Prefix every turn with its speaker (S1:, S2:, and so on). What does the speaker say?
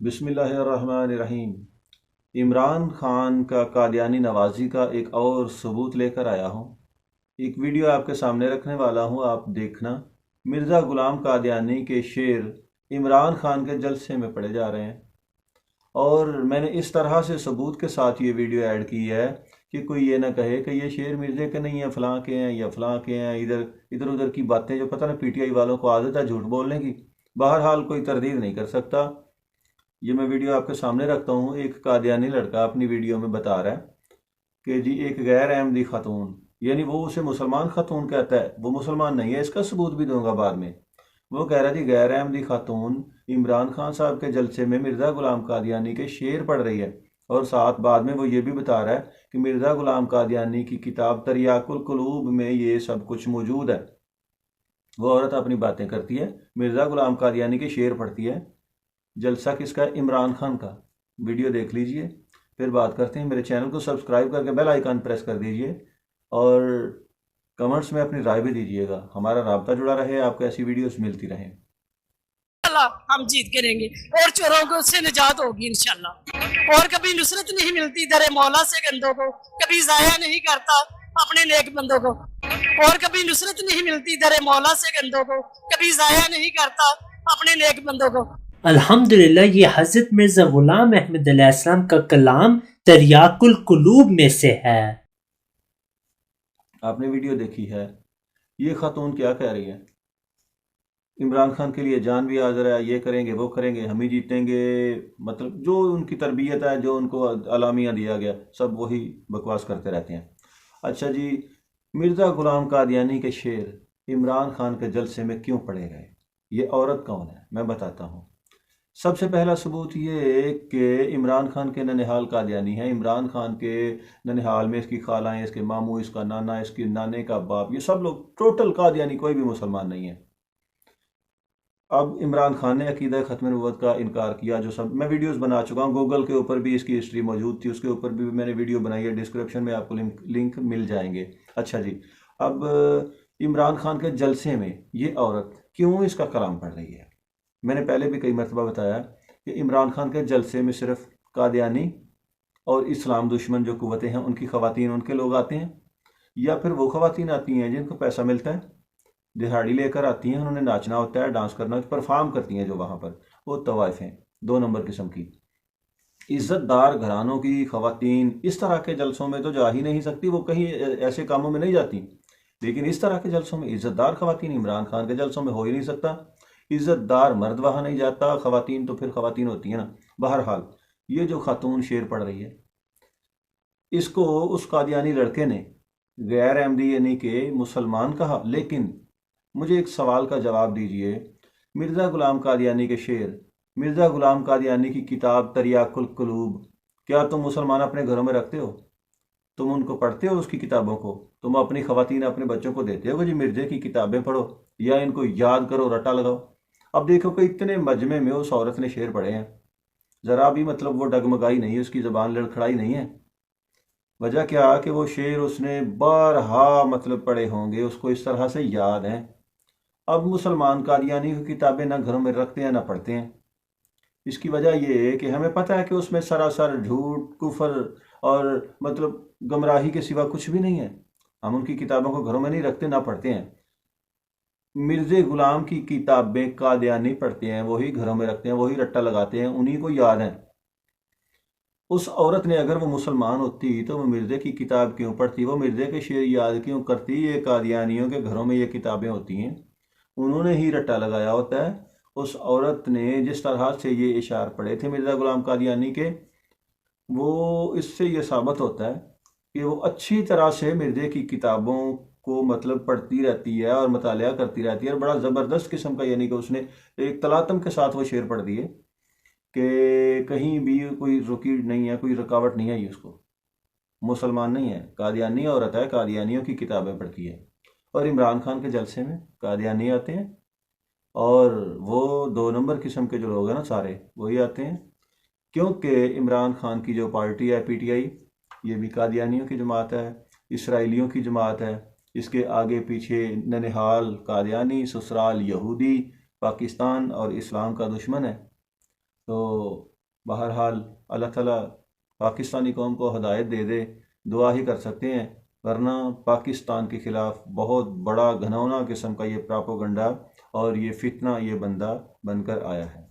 S1: बिस्मिल्लाहिर्रहमानिर्रहीम। इमरान खान का कादियानी नवाजी का एक और सबूत लेकर आया हूँ। एक वीडियो आपके सामने रखने वाला हूँ, आप देखना। मिर्ज़ा ग़ुलाम कादियानी के शेर इमरान खान के जलसे में पड़े जा रहे हैं, और मैंने इस तरह से सबूत के साथ ये वीडियो ऐड की है कि कोई ये ना कहे कि ये शेर मिर्ज़े के नहीं है, फ़लाँ के हैं या फ़लाँ के हैं। इधर इधर उधर की बातें, जो पता ना पीटीआई वालों को आदत है झूठ बोलने की। बहरहाल कोई तरदीद नहीं कर सकता। ये मैं वीडियो आपके सामने रखता हूँ। एक कादियानी लड़का अपनी वीडियो में बता रहा है कि जी एक गैर अहमदी खातून, यानी वो उसे मुसलमान खातून कहता है, वो मुसलमान नहीं है। इसका सबूत भी दूंगा बाद में। वो कह रहा है जी गैर अहमदी खातून इमरान खान साहब के जलसे में मिर्ज़ा ग़ुलाम कादियानी के शेर पढ़ रही है, और साथ बाद में वो ये भी बता रहा है कि मिर्ज़ा ग़ुलाम कादियानी की किताब तरियाकुल कुलूब में ये सब कुछ मौजूद है। वो औरत अपनी बातें करती है, मिर्ज़ा ग़ुलाम कादियानी के शेर पढ़ती है। जलसा किसका है? इमरान खान का। वीडियो देख लीजिए, फिर बात करते हैं। मेरे चैनल को सब्सक्राइब करके बेल आइकन प्रेस कर दीजिए, और कमेंट्स में अपनी राय भी दीजिएगा। हमारा राब्ता जुड़ा रहे, आपको ऐसी वीडियोस मिलती रहें।
S2: हम जीत के रहेंगे और चोरों को उससे निजात होगी इंशाल्लाह। और कभी नुसरत नहीं मिलती दरे मौला से गंदों को, कभी जाया नहीं करता अपने नेक बंदों को। और कभी नुसरत नहीं मिलती दरे मौला से गंदों को, कभी जाया नहीं करता अपने नेक बंदों को।
S3: अल्हम्दुलिल्लाह, ये हजरत मिर्जा गुलाम अहमद अलैहिस्सलाम का कलाम तरियाकुल कुलूब में से है।
S1: आपने वीडियो देखी है। ये खातून क्या कह रही है? इमरान खान के लिए जान भी हाजिर है, ये करेंगे वो करेंगे, हम ही जीतेंगे। मतलब जो उनकी तरबियत है, जो उनको अलामिया दिया गया, सब वही बकवास करते रहते हैं। अच्छा जी, मिर्ज़ा ग़ुलाम कादियानी के शेर इमरान खान के जलसे में क्यों पढ़े गए? ये औरत कौन है, मैं बताता हूँ। सबसे पहला सबूत ये कि इमरान खान के ननिहाल कादियानी है। इमरान खान के ननिहाल में इसकी खालाएँ, इसके मामू, इसका नाना, इसके नाने का बाप, ये सब लोग टोटल कादियानी, कोई भी मुसलमान नहीं है। अब इमरान खान ने अकीदा ख़त्म नबूवत का इनकार किया, जो सब मैं वीडियोस बना चुका हूँ। गूगल के ऊपर भी इसकी हिस्ट्री मौजूद थी, उसके ऊपर भी मैंने वीडियो बनाई है। डिस्क्रिप्शन में आपको लिंक मिल जाएंगे। अच्छा जी, अब इमरान खान के जलसे में ये औरत क्यों इसका कलाम पढ़ रही है? मैंने पहले भी कई मरतबा बताया कि इमरान खान के जलसे में सिर्फ कादियानी और इस्लाम दुश्मन जो कुव्वतें हैं, उनकी ख़वातीन, उनके लोग आते हैं, या फिर वो ख़वातीन आती हैं जिनको पैसा मिलता है, दिहाड़ी लेकर आती हैं, उन्होंने नाचना होता है, डांस करना, परफॉर्म करती हैं जो वहाँ पर, वो तवाइफें दो नंबर किस्म की। इज़्ज़तदार घरानों की ख़वातीन इस तरह के जलसों में तो जा ही नहीं सकती, वो कहीं ऐसे कामों में नहीं जाती। लेकिन इस तरह के जलसों में इज़्ज़तदार ख़वातीन इमरान खान के जलसों में हो ही नहीं सकता। इज़्ज़तदार मर्द वहाँ नहीं जाता, ख़वातीन तो फिर ख़वातीन होती हैं ना। बहरहाल, ये जो खातून शेर पढ़ रही है, इसको उस कादियानी लड़के ने गैर अहमदी यानी कि मुसलमान कहा। लेकिन मुझे एक सवाल का जवाब दीजिए, मिर्ज़ा ग़ुलाम कादियानी के शेर, मिर्ज़ा ग़ुलाम कादियानी की किताब तरियाकुल कुलूब, क्या तुम मुसलमान अपने घरों में रखते हो? तुम उनको पढ़ते हो? उसकी किताबों को तुम अपनी ख़वातीन, अपने बच्चों को देते हो कि जी मिर्ज़े की किताबें पढ़ो, या इनको याद करो, रटा लगाओ? अब देखो कि इतने मजमे में उस औरत ने शेर पढ़े हैं, ज़रा भी मतलब वो डगमगाई नहीं है, उसकी ज़बान लड़खड़ाई नहीं है। वजह क्या कि वो शेर उसने बारहा मतलब पढ़े होंगे, उसको इस तरह से याद हैं। अब मुसलमान कादियानी की किताबें ना घरों में रखते हैं ना पढ़ते हैं। इसकी वजह ये है कि हमें पता है कि उसमें सरासर झूठ, कुफर और मतलब गमराही के सिवा कुछ भी नहीं है। हम उनकी किताबों को घरों में नहीं रखते, ना पढ़ते हैं। मिर्ज़े ग़ुलाम की किताबें कादियानी पढ़ते हैं, वही घरों में रखते हैं, वही रट्टा लगाते हैं, उन्हीं को याद हैं। उस औरत ने, अगर वो मुसलमान होती तो वो मिर्ज़े की किताब क्यों पढ़ती, वो मिर्ज़े के शेर याद क्यों करती? ये कादियानियों के घरों में ये किताबें होती हैं, उन्होंने ही रट्टा लगाया होता है। उस औरत ने जिस तरह से ये इशार पढ़े थे मिर्ज़ा ग़ुलाम कादियानी के, वो इससे ये साबित होता है कि वो अच्छी तरह से मिर्ज़े की किताबों को मतलब पढ़ती रहती है और मतालिया करती रहती है, और बड़ा ज़बरदस्त किस्म का, यानी कि उसने एक तलातम के साथ वो शेर पढ़ दिए कि कहीं भी कोई रुकी नहीं है, कोई रुकावट नहीं आई उसको। मुसलमान नहीं है, कादियानी औरत है, कादियानियों की किताबें पढ़ती है। और इमरान खान के जलसे में कादियानी आते हैं, और वो दो नंबर किस्म के जो लोग हैं ना, सारे वही आते हैं। क्योंकि इमरान खान की जो पार्टी है पीटीआई, ये भी कादियानियों की जमात है, इसराइलियों की जमात है। इसके आगे पीछे ननिहाल कादियानी, ससुराल यहूदी, पाकिस्तान और इस्लाम का दुश्मन है। तो بہرحال اللہ تعالیٰ پاکستانی قوم کو ہدایت دے دے، دعا ہی کر سکتے ہیں، ورنہ پاکستان کے خلاف بہت بڑا گھنونا قسم کا یہ پراپوگنڈا اور یہ فتنہ یہ بندہ بن کر آیا ہے۔